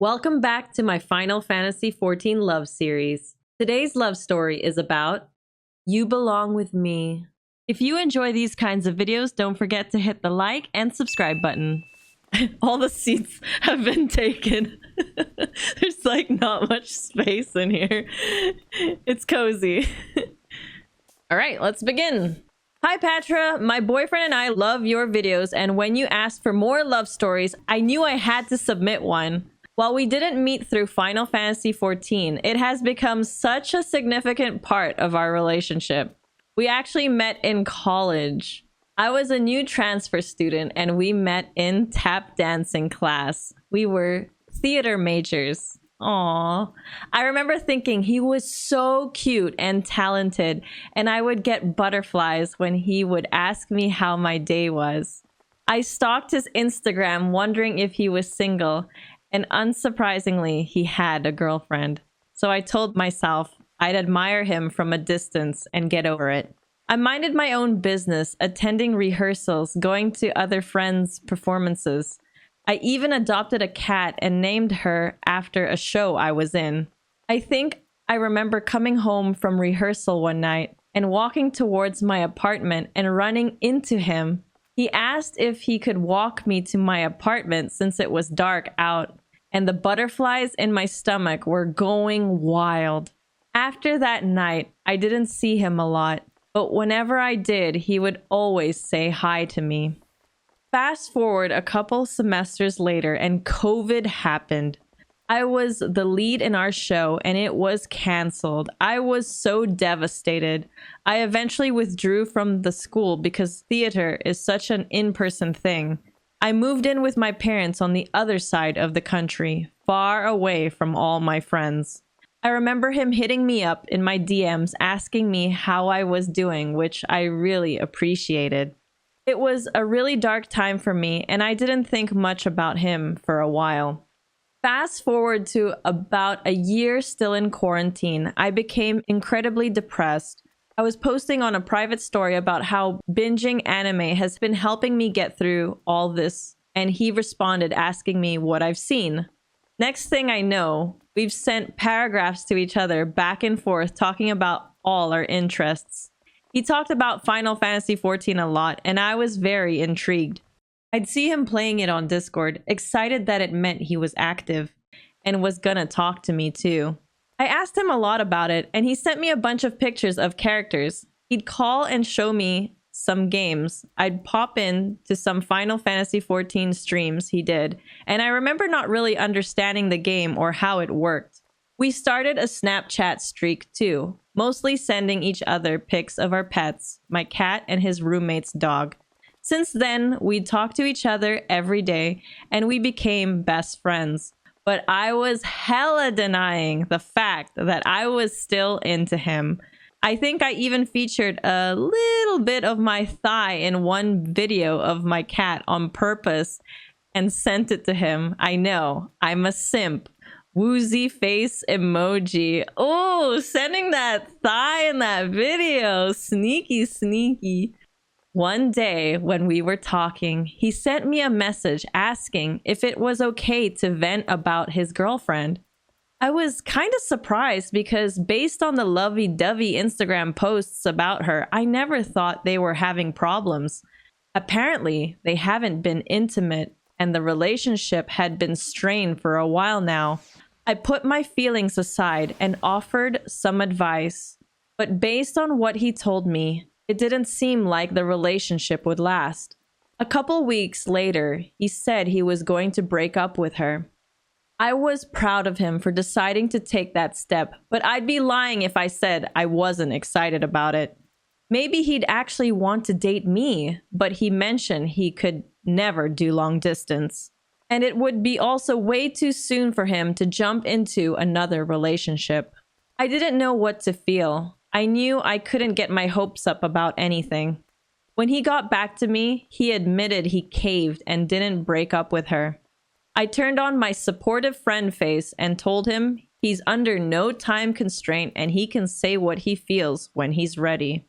Welcome back to my Final Fantasy XIV love series. Today's love story is about You Belong With Me. If you enjoy these kinds of videos, don't forget to hit the like and subscribe button. All the seats have been taken. There's like not much space in here. It's cozy. All right, let's begin. Hi Pathra, my boyfriend and I love your videos, and when you asked for more love stories, I knew I had to submit one. While we didn't meet through Final Fantasy XIV, it has become such a significant part of our relationship. We actually met in college. I was a new transfer student and we met in tap dancing class. We were theater majors. Aww. I remember thinking he was so cute and talented, and I would get butterflies when he would ask me how my day was. I stalked his Instagram wondering if he was single, and unsurprisingly, he had a girlfriend. So I told myself I'd admire him from a distance and get over it. I minded my own business, attending rehearsals, going to other friends' performances. I even adopted a cat and named her after a show I was in. I think I remember coming home from rehearsal one night and walking towards my apartment and running into him. He asked if he could walk me to my apartment since it was dark out, and the butterflies in my stomach were going wild. After that night, I didn't see him a lot, but whenever I did, he would always say hi to me. Fast forward a couple semesters later and COVID happened. I was the lead in our show and it was canceled. I was so devastated. I eventually withdrew from the school because theater is such an in-person thing. I moved in with my parents on the other side of the country, far away from all my friends. I remember him hitting me up in my DMs asking me how I was doing, which I really appreciated. It was a really dark time for me and I didn't think much about him for a while. Fast forward to about a year still in quarantine, I became incredibly depressed. I was posting on a private story about how binging anime has been helping me get through all this, and he responded asking me what I've seen. Next thing I know, we've sent paragraphs to each other back and forth talking about all our interests. He talked about Final Fantasy XIV a lot, and I was very intrigued. I'd see him playing it on Discord, excited that it meant he was active and was gonna talk to me too. I asked him a lot about it and he sent me a bunch of pictures of characters. He'd call and show me some games. I'd pop in to some Final Fantasy XIV streams he did, and I remember not really understanding the game or how it worked. We started a Snapchat streak too, mostly sending each other pics of our pets, my cat and his roommate's dog. Since then, we'd talk to each other every day and we became best friends. But I was hella denying the fact that I was still into him. I think I even featured a little bit of my thigh in one video of my cat on purpose and sent it to him. I know, I'm a simp. Woozy face emoji. Oh, sending that thigh in that video. Sneaky, sneaky. One day when we were talking, he sent me a message asking if it was okay to vent about his girlfriend. I was kind of surprised because based on the lovey-dovey Instagram posts about her, I never thought they were having problems. Apparently, they haven't been intimate and the relationship had been strained for a while now. I put my feelings aside and offered some advice, but based on what he told me, it didn't seem like the relationship would last. A couple weeks later, he said he was going to break up with her. I was proud of him for deciding to take that step, but I'd be lying if I said I wasn't excited about it. Maybe he'd actually want to date me, but he mentioned he could never do long distance. And it would be also way too soon for him to jump into another relationship. I didn't know what to feel. I knew I couldn't get my hopes up about anything. When he got back to me, he admitted he caved and didn't break up with her. I turned on my supportive friend face and told him he's under no time constraint and he can say what he feels when he's ready.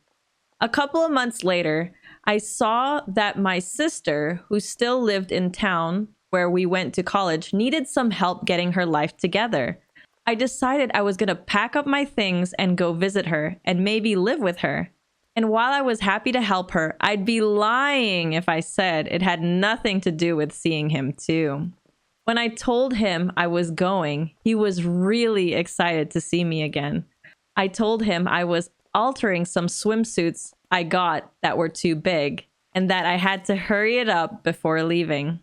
A couple of months later, I saw that my sister, who still lived in town, where we went to college, needed some help getting her life together. I decided I was going to pack up my things and go visit her and maybe live with her. And while I was happy to help her, I'd be lying if I said it had nothing to do with seeing him too. When I told him I was going, he was really excited to see me again. I told him I was altering some swimsuits I got that were too big and that I had to hurry it up before leaving.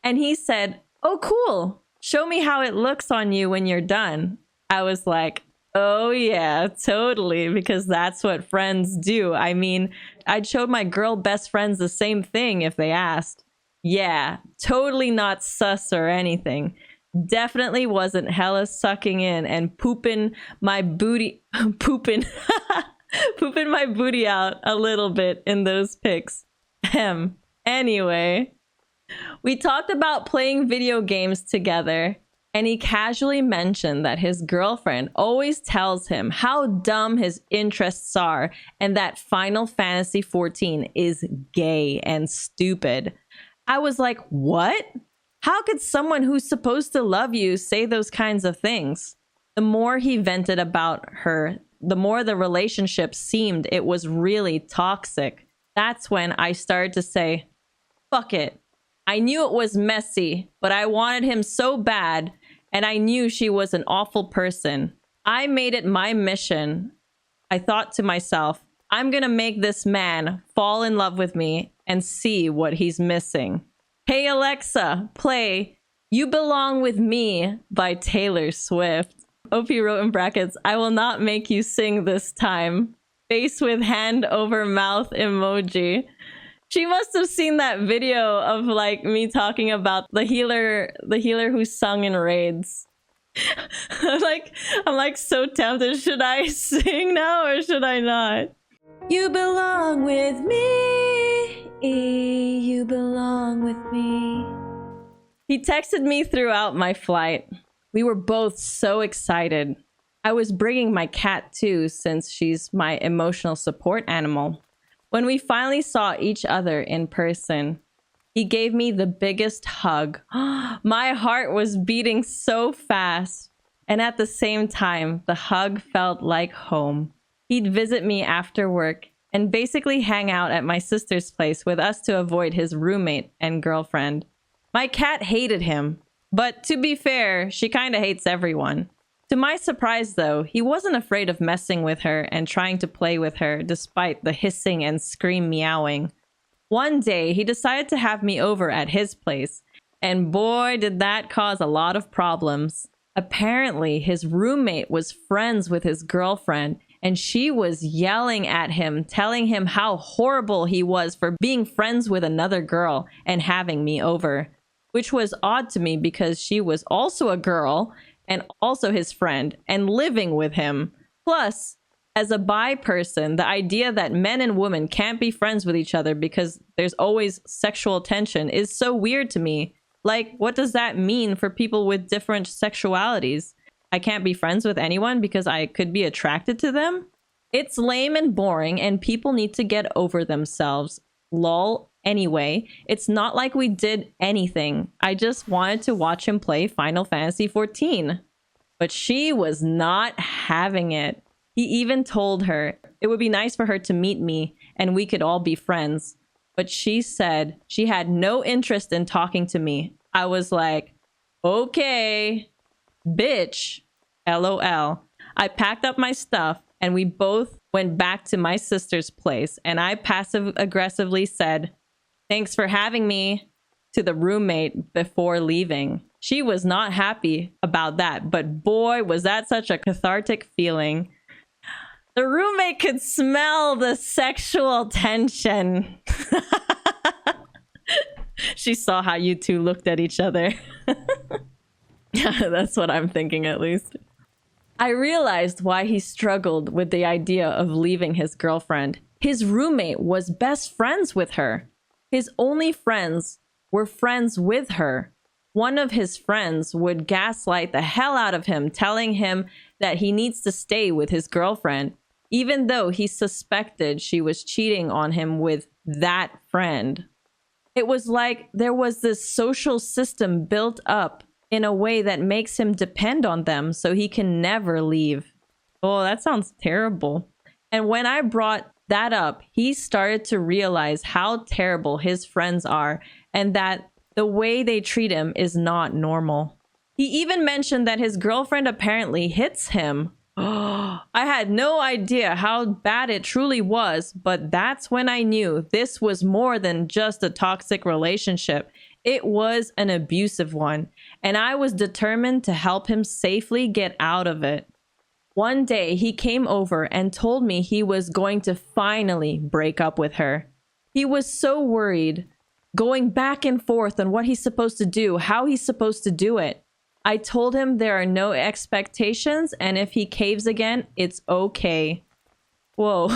And he said, "Oh, cool. Show me how it looks on you when you're done." I was like, oh yeah, totally, because that's what friends do. I mean, I'd show my girl best friends the same thing if they asked. Yeah, totally not sus or anything. Definitely wasn't hella sucking in and pooping my booty, pooping my booty out a little bit in those pics. Anyway, we talked about playing video games together, and he casually mentioned that his girlfriend always tells him how dumb his interests are and that Final Fantasy XIV is gay and stupid. I was like, what? How could someone who's supposed to love you say those kinds of things? The more he vented about her, the more the relationship seemed it was really toxic. That's when I started to say, fuck it. I knew it was messy, but I wanted him so bad, and I knew she was an awful person. I made it my mission. I thought to myself, I'm gonna make this man fall in love with me and see what he's missing. Hey Alexa, play You Belong With Me by Taylor Swift. OP wrote in brackets, I will not make you sing this time. Face with hand over mouth emoji. She must have seen that video of like me talking about the healer who sung in raids. I'm like so tempted. Should I sing now or should I not? You belong with me. You belong with me. He texted me throughout my flight. We were both so excited. I was bringing my cat too, since she's my emotional support animal. When we finally saw each other in person, he gave me the biggest hug. My heart was beating so fast. And at the same time, the hug felt like home. He'd visit me after work and basically hang out at my sister's place with us to avoid his roommate and girlfriend. My cat hated him, but to be fair, she kind of hates everyone. To my surprise, though, he wasn't afraid of messing with her and trying to play with her despite the hissing and scream meowing. One day, he decided to have me over at his place, and boy, did that cause a lot of problems. Apparently, his roommate was friends with his girlfriend, and she was yelling at him, telling him how horrible he was for being friends with another girl and having me over. Which was odd to me because she was also a girl and also his friend and living with him. Plus, as a bi person, the idea that men and women can't be friends with each other because there's always sexual tension is so weird to me. Like, what does that mean for people with different sexualities? I can't be friends with anyone because I could be attracted to them? It's lame and boring, and people need to get over themselves. Lol. Anyway, it's not like we did anything. I just wanted to watch him play Final Fantasy XIV. But she was not having it. He even told her it would be nice for her to meet me and we could all be friends. But she said she had no interest in talking to me. I was like, okay, bitch, LOL. I packed up my stuff and we both went back to my sister's place, and I passive-aggressively said, thanks for having me, to the roommate before leaving. She was not happy about that, but boy, was that such a cathartic feeling. The roommate could smell the sexual tension. She saw how you two looked at each other. That's what I'm thinking, at least. I realized why he struggled with the idea of leaving his girlfriend. His roommate was best friends with her. His only friends were friends with her. One of his friends would gaslight the hell out of him, telling him that he needs to stay with his girlfriend, even though he suspected she was cheating on him with that friend. It was like there was this social system built up in a way that makes him depend on them so he can never leave. Oh, that sounds terrible. And when I brought that up, he started to realize how terrible his friends are and that the way they treat him is not normal. He even mentioned that his girlfriend apparently hits him. I had no idea how bad it truly was, but that's when I knew this was more than just a toxic relationship. It was an abusive one, and I was determined to help him safely get out of it. One day, he came over and told me he was going to finally break up with her. He was so worried, going back and forth on what he's supposed to do, how he's supposed to do it. I told him there are no expectations, and if he caves again, it's okay. Whoa.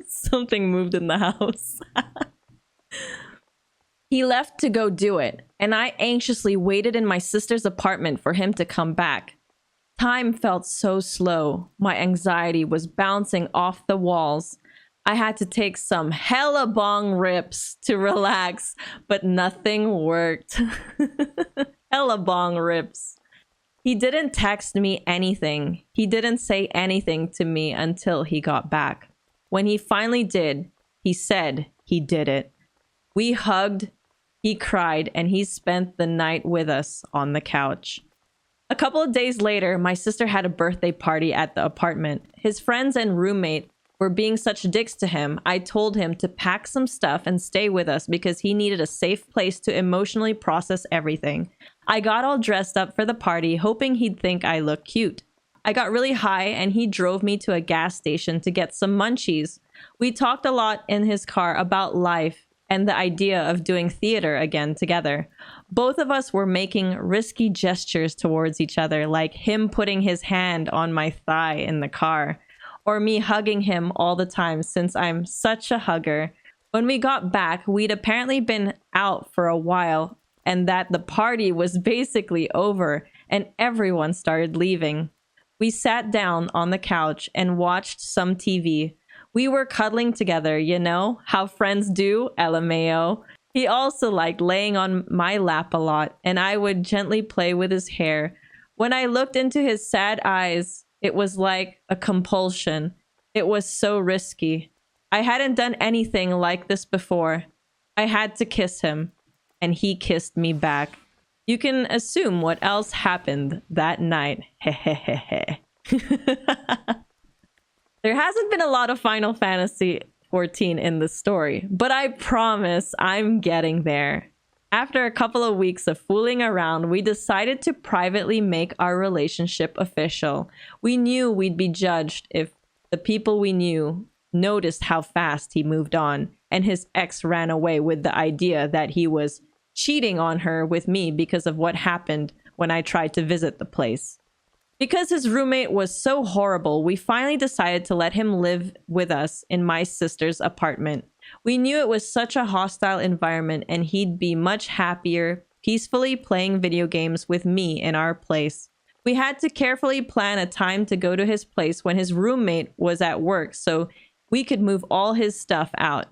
Something moved in the house. He left to go do it, and I anxiously waited in my sister's apartment for him to come back. Time felt so slow. My anxiety was bouncing off the walls. I had to take some hella bong rips to relax, but nothing worked. Hella bong rips. He didn't text me anything. He didn't say anything to me until he got back. When he finally did, he said he did it. We hugged, he cried, and he spent the night with us on the couch. A couple of days later, my sister had a birthday party at the apartment. His friends and roommate were being such dicks to him. I told him to pack some stuff and stay with us because he needed a safe place to emotionally process everything. I got all dressed up for the party, hoping he'd think I looked cute. I got really high and he drove me to a gas station to get some munchies. We talked a lot in his car about life and the idea of doing theater again together. Both of us were making risky gestures towards each other, like him putting his hand on my thigh in the car, or me hugging him all the time since I'm such a hugger. When we got back, we'd apparently been out for a while and that the party was basically over and everyone started leaving. We sat down on the couch and watched some TV. We were cuddling together, you know, how friends do, LMAO. He also liked laying on my lap a lot, and I would gently play with his hair. When I looked into his sad eyes, it was like a compulsion. It was so risky. I hadn't done anything like this before. I had to kiss him, and he kissed me back. You can assume what else happened that night. Hehehehe. There hasn't been a lot of Final Fantasy 14 in the story, but I promise I'm getting there. After a couple of weeks of fooling around, we decided to privately make our relationship official. We knew we'd be judged if the people we knew noticed how fast he moved on, and his ex ran away with the idea that he was cheating on her with me because of what happened when I tried to visit the place. Because his roommate was so horrible, we finally decided to let him live with us in my sister's apartment. We knew it was such a hostile environment and he'd be much happier peacefully playing video games with me in our place. We had to carefully plan a time to go to his place when his roommate was at work so we could move all his stuff out.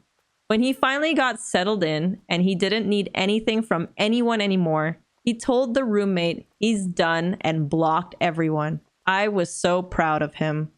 When he finally got settled in and he didn't need anything from anyone anymore, he told the roommate he's done and blocked everyone. I was so proud of him.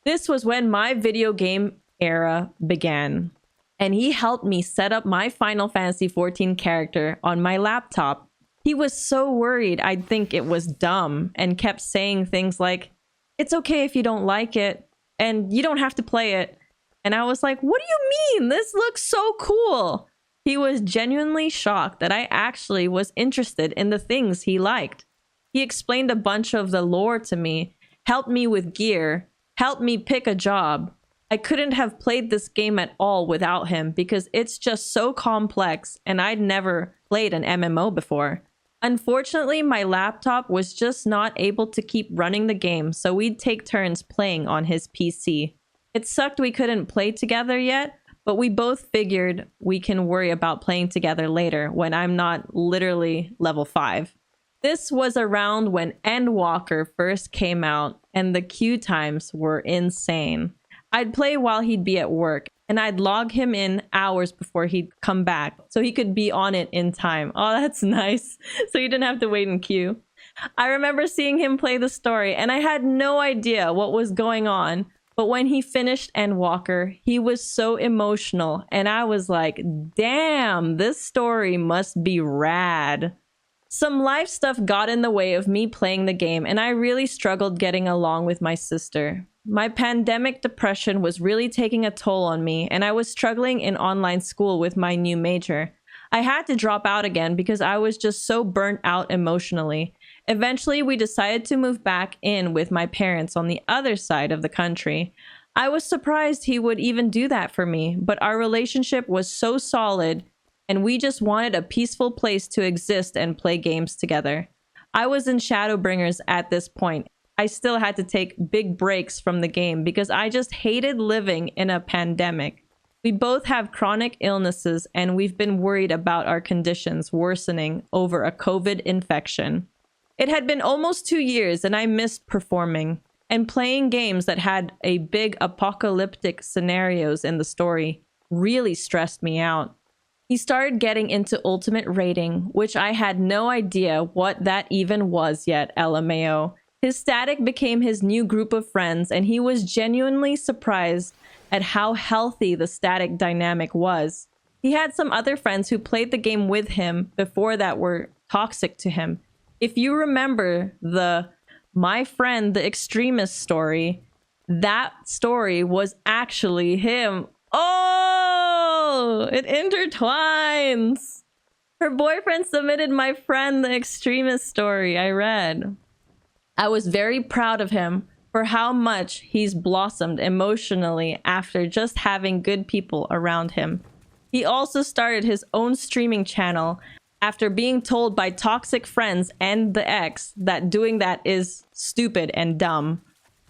This was when my video game era began, and he helped me set up my Final Fantasy 14 character on my laptop. He was so worried I'd think it was dumb and kept saying things like, "It's okay if you don't like it, and you don't have to play it." And I was like, "What do you mean? This looks so cool." He was genuinely shocked that I actually was interested in the things he liked. He explained a bunch of the lore to me, helped me with gear, helped me pick a job. I couldn't have played this game at all without him because it's just so complex and I'd never played an MMO before. Unfortunately, my laptop was just not able to keep running the game, so we'd take turns playing on his PC. It sucked we couldn't play together yet, but we both figured we can worry about playing together later when I'm not literally level 5. This was around when Endwalker first came out and the queue times were insane. I'd play while he'd be at work and I'd log him in hours before he'd come back so he could be on it in time. Oh, that's nice. So you didn't have to wait in queue. I remember seeing him play the story, and I had no idea what was going on. But when he finished Endwalker, he was so emotional, and I was like, damn, this story must be rad. Some life stuff got in the way of me playing the game, and I really struggled getting along with my sister. My pandemic depression was really taking a toll on me, and I was struggling in online school with my new major. I had to drop out again because I was just so burnt out emotionally. Eventually, we decided to move back in with my parents on the other side of the country. I was surprised he would even do that for me, but our relationship was so solid, and we just wanted a peaceful place to exist and play games together. I was in Shadowbringers at this point. I still had to take big breaks from the game because I just hated living in a pandemic. We both have chronic illnesses, and we've been worried about our conditions worsening over a COVID infection. It had been almost 2 years, and I missed performing and playing games that had a big apocalyptic scenarios in the story really stressed me out. He started getting into ultimate rating, which I had no idea what that even was yet, LMAO. His static became his new group of friends, and he was genuinely surprised at how healthy the static dynamic was. He had some other friends who played the game with him before that were toxic to him. If you remember the My Friend the Extremist story, that story was actually him. Oh, it intertwines. Her boyfriend submitted My Friend the Extremist story I read. I was very proud of him for how much he's blossomed emotionally after just having good people around him. He also started his own streaming channel after being told by toxic friends and the ex that doing that is stupid and dumb.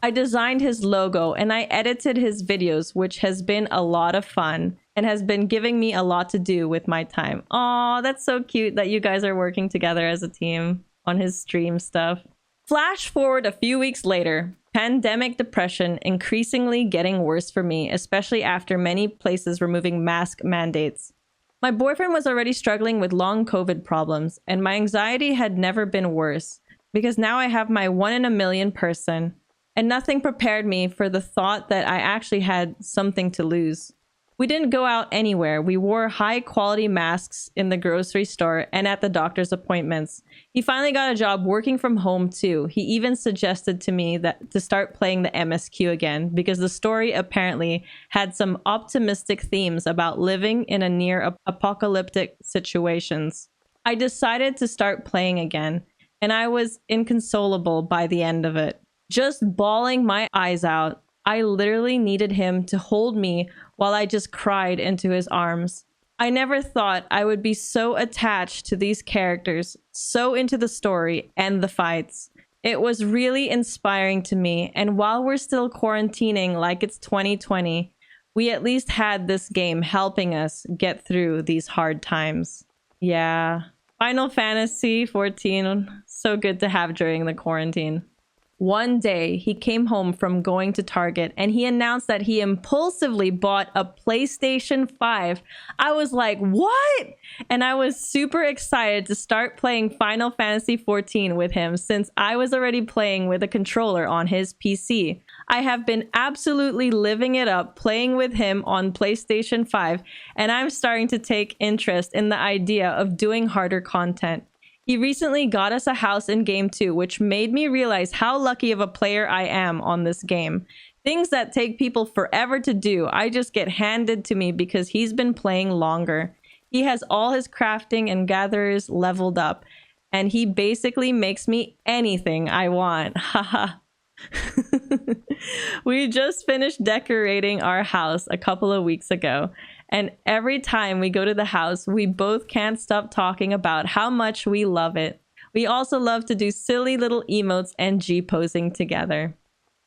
I designed his logo and I edited his videos, which has been a lot of fun and has been giving me a lot to do with my time. Aw, that's so cute that you guys are working together as a team on his stream stuff. Flash forward a few weeks later, pandemic depression increasingly getting worse for me, especially after many places removing mask mandates. My boyfriend was already struggling with long COVID problems, and my anxiety had never been worse because now I have my 1 in a million person, and nothing prepared me for the thought that I actually had something to lose. We didn't go out anywhere. We wore high quality masks in the grocery store and at the doctor's appointments. He finally got a job working from home too. He even suggested to me that to start playing the MSQ again because the story apparently had some optimistic themes about living in a near apocalyptic situations. I decided to start playing again, and I was inconsolable by the end of it. Just bawling my eyes out. I literally needed him to hold me while I just cried into his arms. I never thought I would be so attached to these characters, so into the story and the fights. It was really inspiring to me, and while we're still quarantining like it's 2020, we at least had this game helping us get through these hard times. Yeah. Final Fantasy 14, so good to have during the quarantine. One day, he came home from going to Target and he announced that he impulsively bought a PlayStation 5. I was like, what? And I was super excited to start playing Final Fantasy 14 with him since I was already playing with a controller on his PC. I have been absolutely living it up playing with him on PlayStation 5, and I'm starting to take interest in the idea of doing harder content. He recently got us a house in game 2, which made me realize how lucky of a player I am on this game. Things that take people forever to do, I just get handed to me because he's been playing longer. He has all his crafting and gatherers leveled up, and he basically makes me anything I want. Haha. We just finished decorating our house a couple of weeks ago. And every time we go to the house, we both can't stop talking about how much we love it. We also love to do silly little emotes and G-posing together.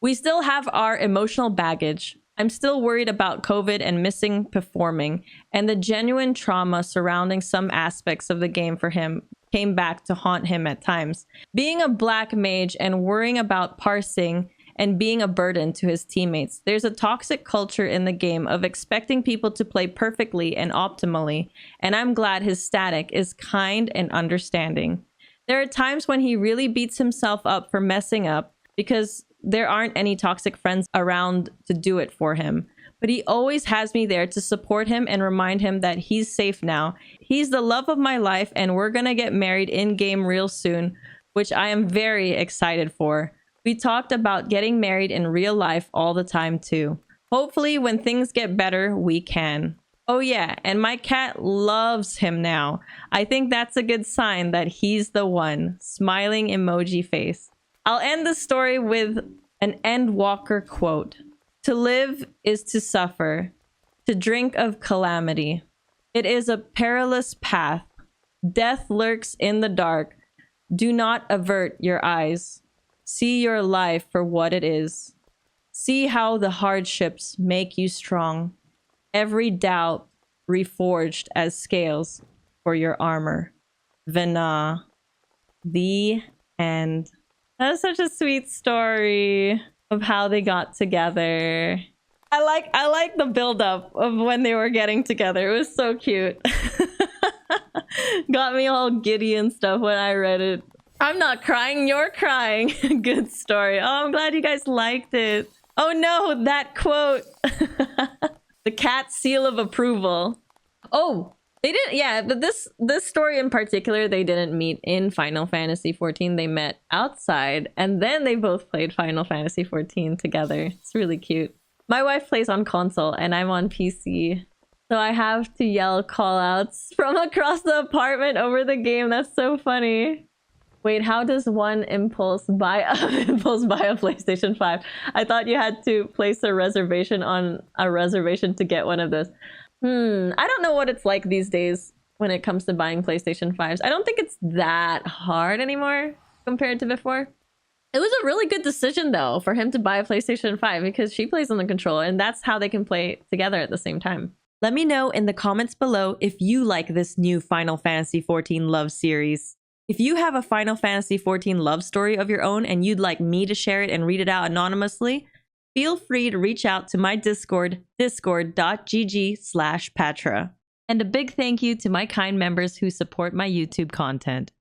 We still have our emotional baggage. I'm still worried about COVID and missing performing, and the genuine trauma surrounding some aspects of the game for him came back to haunt him at times. Being a black mage and worrying about parsing and being a burden to his teammates. There's a toxic culture in the game of expecting people to play perfectly and optimally, and I'm glad his static is kind and understanding. There are times when he really beats himself up for messing up because there aren't any toxic friends around to do it for him. But he always has me there to support him and remind him that he's safe now. He's the love of my life, and we're gonna get married in-game real soon, which I am very excited for. We talked about getting married in real life all the time too. Hopefully when things get better, we can. Oh yeah, and my cat loves him now. I think that's a good sign that he's the one. Smiling emoji face. I'll end the story with an Endwalker quote. To live is to suffer, to drink of calamity. It is a perilous path. Death lurks in the dark. Do not avert your eyes. See your life for what it is. See how the hardships make you strong. Every doubt reforged as scales for your armor. Vena. The end. That's such a sweet story of how they got together. I like the build-up of when they were getting together. It was so cute. Got me all giddy and stuff when I read it. I'm not crying, you're crying. Good story. Oh, I'm glad you guys liked it. Oh no, that quote. The cat seal of approval. Oh, they didn't, yeah, but this story in particular, they didn't meet in Final Fantasy XIV. They met outside, and then they both played Final Fantasy XIV together. It's really cute. My wife plays on console, and I'm on PC. So I have to yell call-outs from across the apartment over the game. That's so funny. Wait, how does one impulse buy a PlayStation 5? I thought you had to place a reservation on a reservation to get one of those. I don't know what it's like these days when it comes to buying PlayStation 5s. I don't think it's that hard anymore compared to before. It was a really good decision though for him to buy a PlayStation 5 because she plays on the controller and that's how they can play together at the same time. Let me know in the comments below if you like this new Final Fantasy XIV love series. If you have a Final Fantasy XIV love story of your own and you'd like me to share it and read it out anonymously, feel free to reach out to my Discord, discord.gg/Pathra. And a big thank you to my kind members who support my YouTube content.